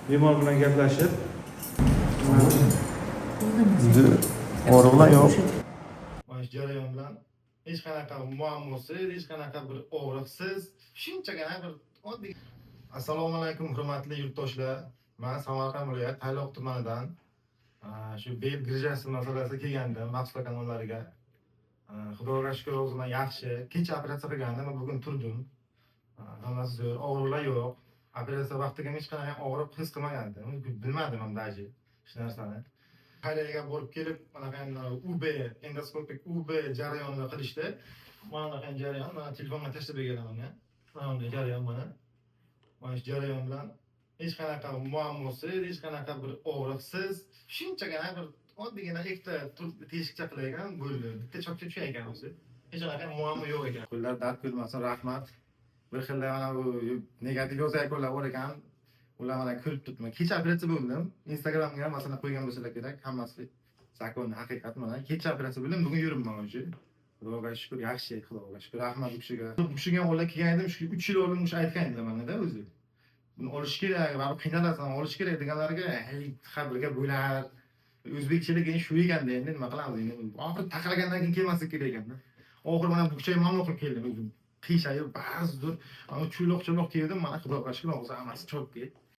bemor bilan gaplashib, Og'riqlar yo'q. Mana shu jarayon bilan hech qanaqa muammosiz, hech qanaqa bir og'riqsiz, shunchagina bir oddiy. Assalomu alaykum hurmatli yurtdoshlar. Men Samarqand viloyati Tayloq tumanidan shu bel grijasi masalasi kelgandim mahsulot kanallariga. Xudoga shukr o'zim yaxshi. Kecha operatsiya qilgandim, bugun turdim. Hammasi zo'r, og'riqlar yo'q. Operatsiya vaqtiga hech qanaqa og'riq his qilmagandim. Bilmadim ham daji hech narsani. Qayerga borib kelib, mana UB endoskopik UB jarayonini qilishdi. Mana jarayon, mana telefonga tashlab berganman. Mana jarayon mana. Mana shu jarayon bilan hech qanaqa muammosiz, hech qanaqa bir og'riqsiz, shunchagina bir oddiygina ikkita teshikcha qilagan bo'ldi. Bitta chokcha tushar ekan o'zi. Hech qanaqa muammo yo'q ekan. Qo'llar dard ko'rmasin, rahmat. Bir xilda mana bu negativ yozayotganlar bor ekan. Ular mana ko'rib turibman. Kecha operatsiya bo'ldim. Instagramga masalan qo'ygan bo'lsalar kerak, hammasi zakon haqiqat mana. Kecha operatsiya bo'ldim, bugun yuribman o'zi. Xudoga shukr, yaxshi, xudoga shukr. Rahmat u kishiga. U kishiga o'ylab kelgan edim, shu 3 yil oldin o'sha aytgan edim mana-da o'zi. Buni olish kerak, baribir qiynalasan, olish kerak deganlarga, "Hey, xabarga bo'lar. O'zbekchilik endi shu ekanda endi nima qilamiz endi. Oxir taqalgandan keyin kelmaslik kerak ekanda." Oxir mana bu kishi mamnun qilib keldim o'zim. Qiyshayib, ba'zidir, ana cho'loq keldim, mana xudoga shukr, hozir hammasi chop ketdi.